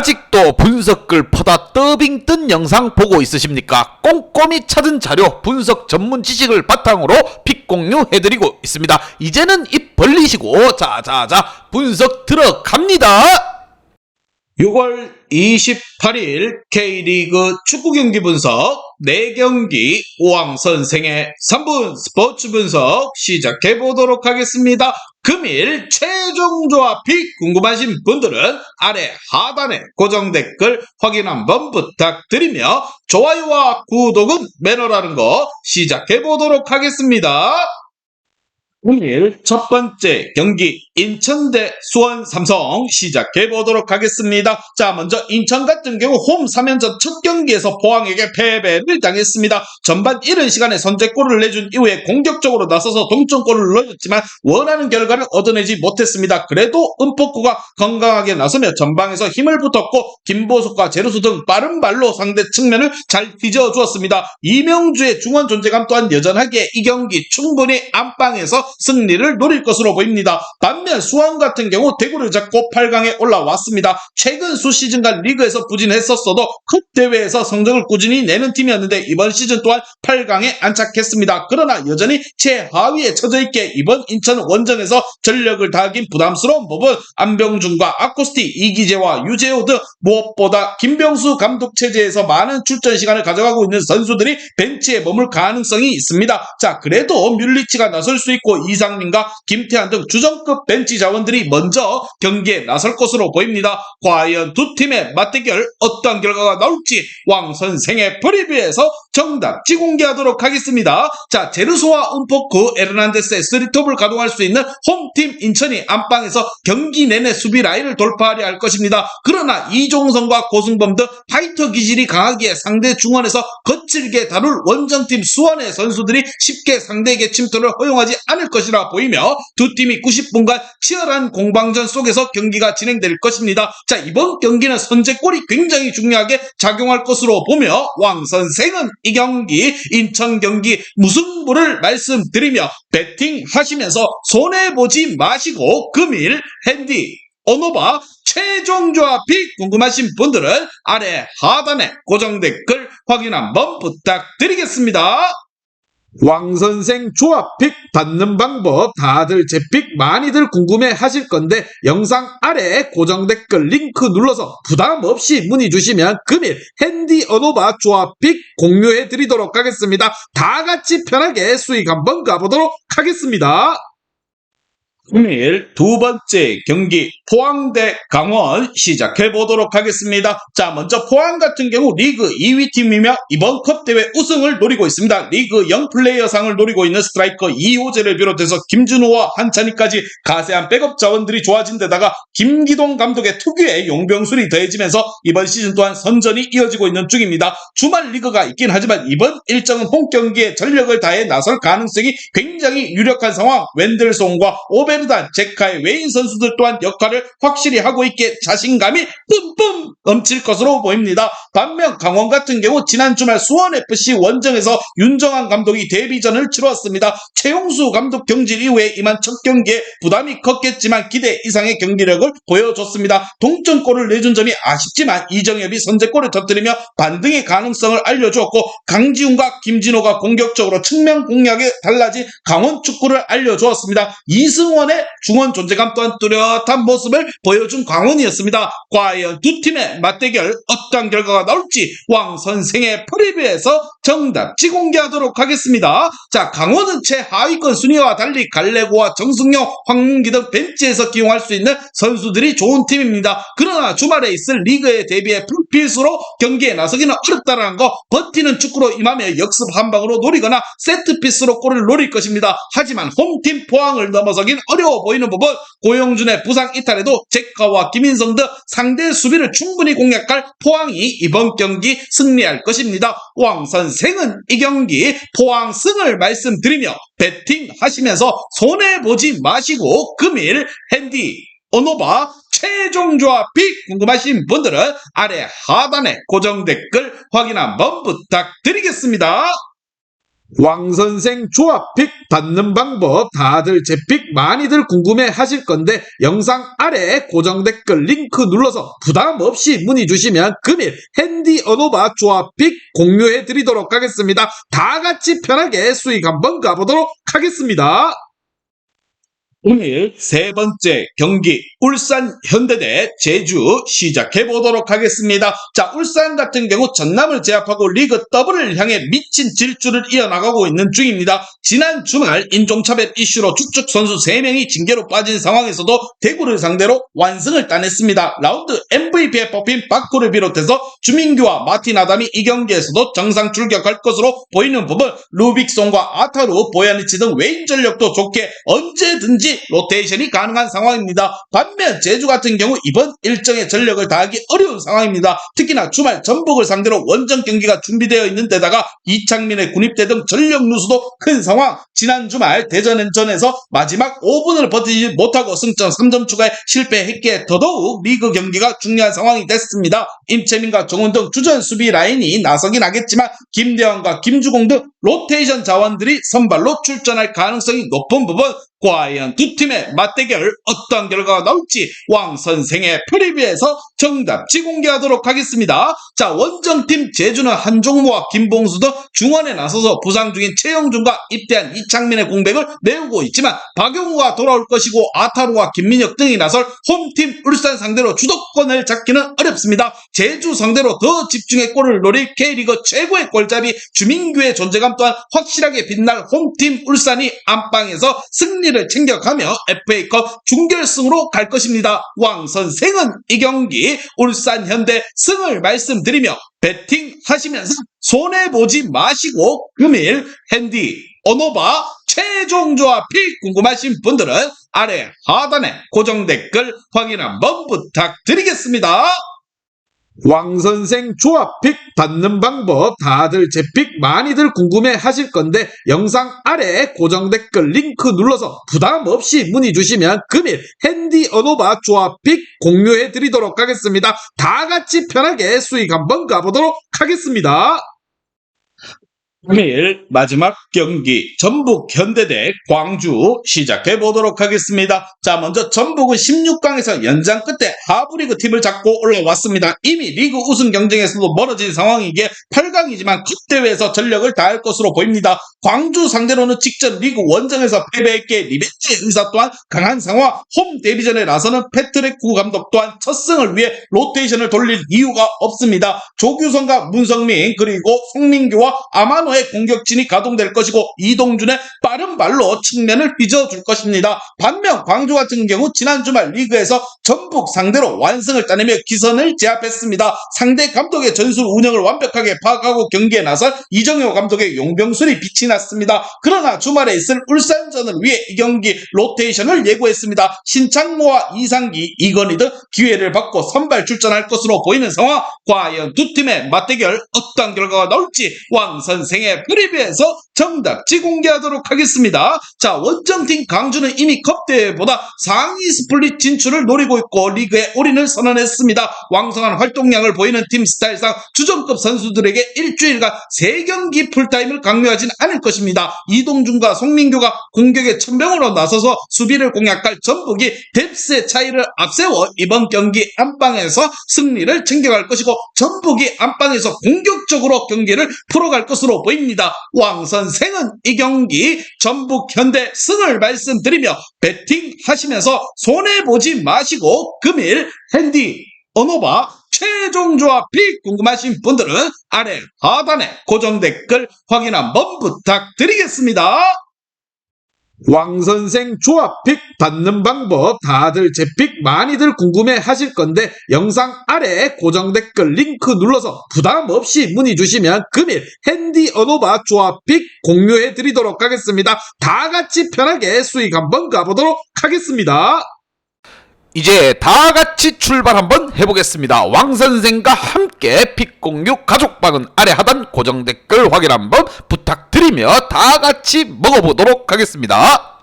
아직도 분석글 퍼다 더빙 뜬 영상 보고 있으십니까? 꼼꼼히 찾은 자료, 분석 전문 지식을 바탕으로 픽 공유해드리고 있습니다. 이제는 입 벌리시고 자자자 분석 들어갑니다. 6월 28일 K리그 축구 경기 분석 4경기 오왕 선생의 3분 스포츠 분석 시작해 보도록 하겠습니다. 금일 최종 조합이 궁금하신 분들은 아래 하단에 고정 댓글 확인 한번 부탁드리며 좋아요와 구독은 매너라는 거 시작해 보도록 하겠습니다. 오늘 첫 번째 경기 인천 대 수원 삼성 시작해 보도록 하겠습니다. 자, 먼저 인천 같은 경우 홈 3연전 첫 경기에서 포항에게 패배를 당했습니다. 전반 이른 시간에 선제골을 내준 이후에 공격적으로 나서서 동점골을 넣었지만 원하는 결과를 얻어내지 못했습니다. 그래도 은폭구가 건강하게 나서며 전방에서 힘을 붙었고 김보석과 제루수 등 빠른 발로 상대 측면을 잘 뒤져 주었습니다. 이명주의 중원 존재감 또한 여전하게 이 경기 충분히 안방에서 승리를 노릴 것으로 보입니다. 반면 수원 같은 경우 대구를 잡고 8강에 올라왔습니다. 최근 수시즌간 리그에서 부진했었어도 컵 대회에서 성적을 꾸준히 내는 팀이었는데 이번 시즌 또한 8강에 안착했습니다. 그러나 여전히 최하위에 처져있기에 이번 인천 원정에서 전력을 다하긴 부담스러운 부분 안병준과 아코스티, 이기재와 유재호 등 무엇보다 김병수 감독 체제에서 많은 출전 시간을 가져가고 있는 선수들이 벤치에 머물 가능성이 있습니다. 자, 그래도 뮬리치가 나설 수 있고 이상민과 김태환 등 주전급 벤치 자원들이 먼저 경기에 나설 것으로 보입니다. 과연 두 팀의 맞대결 어떤 결과가 나올지 왕 선생의 프리뷰에서 정답지 공개하도록 하겠습니다. 자, 제르소와 은포크, 에르난데스의 3톱을 가동할 수 있는 홈팀 인천이 안방에서 경기 내내 수비 라인을 돌파하려 할 것입니다. 그러나 이종성과 고승범 등 파이터 기질이 강하기에 상대 중원에서 거칠게 다룰 원정팀 수원의 선수들이 쉽게 상대에게 침투를 허용하지 않을 것이라 보이며 두 팀이 90분간 치열한 공방전 속에서 경기가 진행될 것입니다. 자, 이번 경기는 선제골이 굉장히 중요하게 작용할 것으로 보며 왕 선생은 이 경기 인천 경기 무승부를 말씀드리며 배팅 하시면서 손해보지 마시고 금일 핸디 언오바 최종 조합이 궁금하신 분들은 아래 하단에 고정 댓글 확인 한번 부탁드리겠습니다. 왕선생 조합픽 받는 방법 다들 제 픽 많이들 궁금해 하실 건데 영상 아래 고정 댓글 링크 눌러서 부담 없이 문의 주시면 금일 핸디 언오바 조합픽 공유해 드리도록 하겠습니다. 다 같이 편하게 수익 한번 가보도록 하겠습니다. 금일 두 번째 경기 포항 대 강원 시작해 보도록 하겠습니다. 자, 먼저 포항 같은 경우 리그 2위 팀이며 이번 컵대회 우승을 노리고 있습니다. 리그 0플레이어상을 노리고 있는 스트라이커 이호재를 비롯해서 김준호와 한찬희까지 가세한 백업 자원들이 좋아진 데다가 김기동 감독의 특유의 용병술이 더해지면서 이번 시즌 또한 선전이 이어지고 있는 중입니다. 주말 리그가 있긴 하지만 이번 일정은 홈 경기에 전력을 다해 나설 가능성이 굉장히 유력한 상황. 웬델송과 오베르단, 제카의 외인 선수들 또한 역할을 확실히 하고 있기에 자신감이 뿜뿜 넘칠 것으로 보입니다. 반면 강원 같은 경우 지난 주말 수원FC 원정에서 윤정환 감독이 데뷔전을 치루었습니다. 최용수 감독 경질 이후에 임한 첫 경기에 부담이 컸겠지만 기대 이상의 경기력을 보여줬습니다. 동점골을 내준 점이 아쉽지만 이정엽이 선제골을 터뜨리며 반등의 가능성을 알려주었고 강지훈과 김진호가 공격적으로 측면 공략에 달라진 강원 축구를 알려주었습니다. 이승원의 중원 존재감 또한 뚜렷한 모습을 보여준 강원이었습니다. 과연 두 팀의 맞대결 어떤 결과가 나올지 왕 선생의 프리뷰에서 정답지 공개하도록 하겠습니다. 자, 강원은 최하위권 순위와 달리 갈레고와 정승용, 황문기 등 벤치에서 기용할 수 있는 선수들이 좋은 팀입니다. 그러나 주말에 있을 리그에 대비해 풀필수로 경기에 나서기는 어렵다는 거, 버티는 축구로 임하며 역습 한 방으로 노리거나 세트피스로 골을 노릴 것입니다. 하지만 홈팀 포항을 넘어서긴 어려워 보이는 부분, 고영준의 부상 이탈에도 제카와 김인성 등 상대 수비를 충분히 공략할 포항이 이번 경기 승리할 것입니다. 왕 선생은 이 경기 포항 승을 말씀드리며 배팅 하시면서 손해보지 마시고 금일 핸디 언오바 최종 조합이 궁금하신 분들은 아래 하단에 고정 댓글 확인 한번 부탁드리겠습니다. 왕선생 조합픽 받는 방법 다들 제 픽 많이들 궁금해 하실 건데 영상 아래 고정 댓글 링크 눌러서 부담 없이 문의 주시면 금일 핸디 언어바 조합픽 공유해 드리도록 하겠습니다. 다 같이 편하게 수익 한번 가보도록 하겠습니다. 오늘 세 번째 경기 울산 현대대 제주 시작해 보도록 하겠습니다. 자, 울산 같은 경우 전남을 제압하고 리그 더블을 향해 미친 질주를 이어나가고 있는 중입니다. 지난 주말 인종차별 이슈로 주축 선수 3명이 징계로 빠진 상황에서도 대구를 상대로 완승을 따냈습니다. 라운드 MVP에 뽑힌 바쿠를 비롯해서 주민규와 마틴 아담이 이 경기에서도 정상 출격할 것으로 보이는 부분, 루빅손과 아타루, 보야니치 등 외인 전력도 좋게 언제든지 로테이션이 가능한 상황입니다. 반면 제주 같은 경우 이번 일정에 전력을 다하기 어려운 상황입니다. 특히나 주말 전북을 상대로 원정 경기가 준비되어 있는 데다가 이창민의 군입대 등 전력 누수도 큰 상황. 지난 주말 대전전에서 마지막 5분을 버티지 못하고 승점 3점 추가에 실패했기에 더더욱 리그 경기가 중요한 상황이 됐습니다. 임채민과 정훈 등 주전 수비 라인이 나서긴 하겠지만 김대환과 김주공 등 로테이션 자원들이 선발로 출전할 가능성이 높은 부분, 과연 두 팀의 맞대결 어떤 결과가 나올지 왕선생의 프리뷰에서 정답지 공개하도록 하겠습니다. 자, 원정팀 제주는 한종무와 김봉수 등 중원에 나서서 부상 중인 최영준과 입대한 이창민의 공백을 메우고 있지만 박용우가 돌아올 것이고 아타루와 김민혁 등이 나설 홈팀 울산 상대로 주도권을 잡기는 어렵습니다. 제주 상대로 더 집중의 골을 노릴 K리그 최고의 골잡이 주민규의 존재감 또한 확실하게 빛날 홈팀 울산이 안방에서 승리를 챙겨가며 FA컵 준결승으로 갈 것입니다. 왕선생은 이 경기 울산 현대 승을 말씀드리며 배팅 하시면서 손해보지 마시고 금일 핸디 언어바 최종 조합이 궁금하신 분들은 아래 하단에 고정 댓글 확인 한번 부탁드리겠습니다. 왕선생 조합픽 받는 방법 다들 제 픽 많이들 궁금해 하실 건데 영상 아래 고정 댓글 링크 눌러서 부담 없이 문의 주시면 금일 핸디 언어바 조합픽 공유해 드리도록 하겠습니다. 다 같이 편하게 수익 한번 가보도록 하겠습니다. 금일 마지막 경기 전북 현대대 광주 시작해 보도록 하겠습니다. 자, 먼저 전북은 16강에서 연장 끝에 하브리그 팀을 잡고 올라왔습니다. 이미 리그 우승 경쟁에서도 멀어진 상황이기에 8강이지만 컵대회에서 전력을 다할 것으로 보입니다. 광주 상대로는 직전 리그 원정에서 패배했기에 리벤지의 의사 또한 강한 상황. 홈 데뷔전에 나서는 패트릭 구 감독 또한 첫 승을 위해 로테이션을 돌릴 이유가 없습니다. 조규성과 문성민 그리고 송민규와 아마노의 공격진이 가동될 것이고 이동준의 빠른 발로 측면을 휘저어줄 것입니다. 반면 광주 같은 경우 지난 주말 리그에서 전북 상대로 완승을 따내며 기선을 제압했습니다. 상대 감독의 전술 운영을 완벽하게 파악하고 경기에 나설 이정효 감독의 용병술이 빛이 났습니다. 그러나 주말에 있을 울산전을 위해 이 경기 로테이션을 예고했습니다. 신창모와 이상기, 이건희 등 기회를 받고 선발 출전할 것으로 보이는 상황. 과연 두 팀의 맞대결 어떤 결과가 나올지 왕선생의 프리뷰에서 정답지 공개하도록 하겠습니다. 자, 원정팀 강주는 이미 컵대회보다 상위 스플릿 진출을 노리고 있고 리그에 올인을 선언했습니다. 왕성한 활동량을 보이는 팀 스타일상 주전급 선수들에게 일주일간 3경기 풀타임을 강요하진 않을 것입니다. 이동준과 송민규가 공격의 천병으로 나서서 수비를 공략할 전북이 뎁스의 차이를 앞세워 이번 경기 안방에서 승리를 챙겨갈 것이고 전북이 안방에서 공격적으로 경기를 풀어갈 것으로 보입니다. 왕선생은 이 경기 전북 현대 승을 말씀드리며 배팅 하시면서 손해보지 마시고 금일 핸디 언어바 최종 조합이 궁금하신 분들은 아래 하단에 고정 댓글 확인 한번 부탁드리겠습니다. 왕선생 조합픽 받는 방법 다들 제 픽 많이들 궁금해 하실 건데 영상 아래 고정 댓글 링크 눌러서 부담 없이 문의 주시면 금일 핸디 언어바 조합픽 공유해 드리도록 하겠습니다. 다 같이 편하게 수익 한번 가보도록 하겠습니다. 이제 다 같이 출발 한번 해보겠습니다. 왕선생과 함께 픽 공유 가족방은 아래 하단 고정 댓글 확인 한번 부탁드리며 다 같이 먹어보도록 하겠습니다.